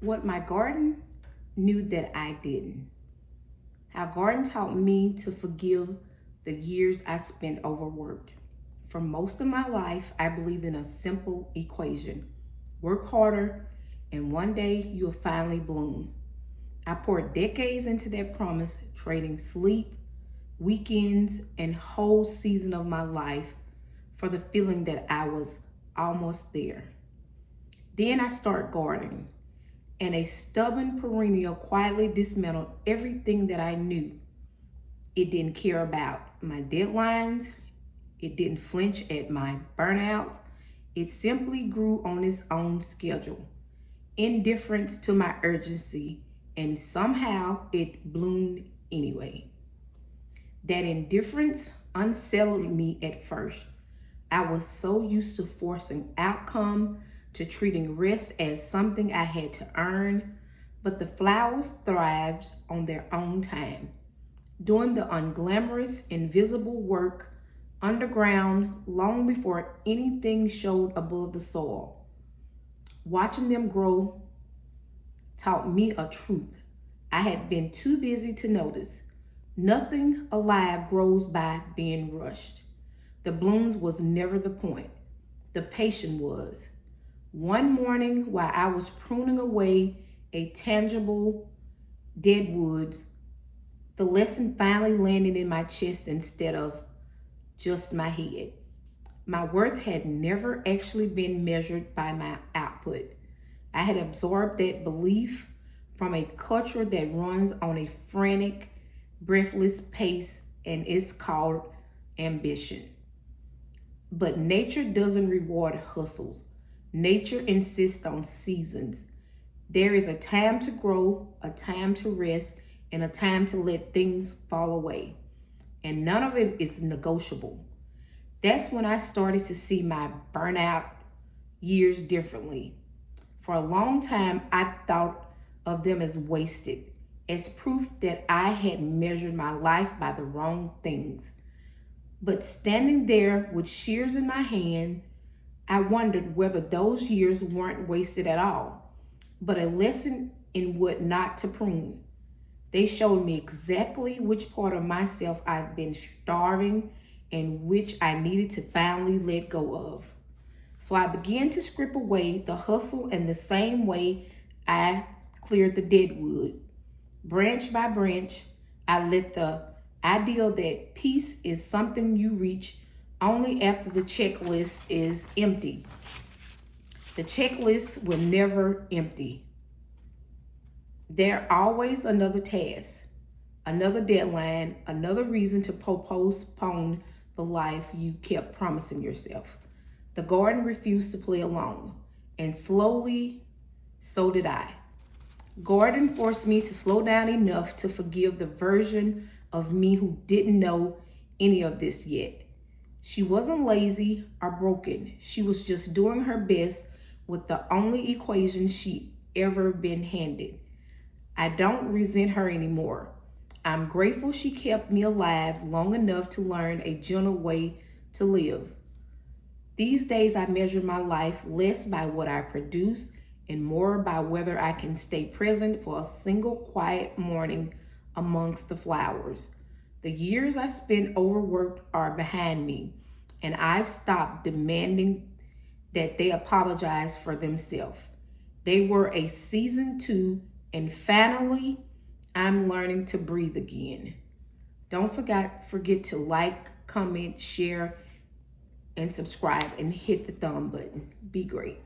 What my garden knew that I didn't. How garden taught me to forgive the years I spent overworked. For most of my life, I believed in a simple equation: work harder, and one day you'll finally bloom. I poured decades into that promise, trading sleep, weekends, and whole season of my life for the feeling that I was almost there. Then I started gardening, and a stubborn perennial quietly dismantled everything that I knew it didn't care about: my deadlines, it didn't flinch at my burnouts, it simply grew on its own schedule, indifference to my urgency, and somehow it bloomed anyway. That indifference unsettled me at first. I was so used to forcing outcome, to treating rest as something I had to earn, but the flowers thrived on their own time, doing the unglamorous, invisible work underground long before anything showed above the soil. Watching them grow taught me a truth I had been too busy to notice. Nothing alive grows by being rushed. The blooms was never the point. The patience was. One morning, while I was pruning away a tangible dead wood, the lesson finally landed in my chest instead of just my head. My worth had never actually been measured by my output. I had absorbed that belief from a culture that runs on a frantic, breathless pace, and it's called ambition. But nature doesn't reward hustles. Nature insists on seasons. There is a time to grow, a time to rest, and a time to let things fall away. And none of it is negotiable. That's when I started to see my burnout years differently. For a long time, I thought of them as wasted, as proof that I had measured my life by the wrong things. But standing there with shears in my hand, I wondered whether those years weren't wasted at all, but a lesson in what not to prune. They showed me exactly which part of myself I've been starving and which I needed to finally let go of. So I began to strip away the hustle in the same way I cleared the dead wood. Branch by branch, I let the ideal that peace is something you reach only after the checklist is empty. The checklist will never empty. There's always another task, another deadline, another reason to postpone the life you kept promising yourself. The garden refused to play along, and slowly, so did I. Garden forced me to slow down enough to forgive the version of me who didn't know any of this yet. She wasn't lazy or broken. She was just doing her best with the only equation she ever been handed. I don't resent her anymore. I'm grateful she kept me alive long enough to learn a gentle way to live. These days, I measure my life less by what I produce and more by whether I can stay present for a single quiet morning amongst the flowers. The years I spent overworked are behind me, and I've stopped demanding that they apologize for themselves. They were a season two, and finally, I'm learning to breathe again. Don't forget to like, comment, share, and subscribe, and hit the thumb button. Be great.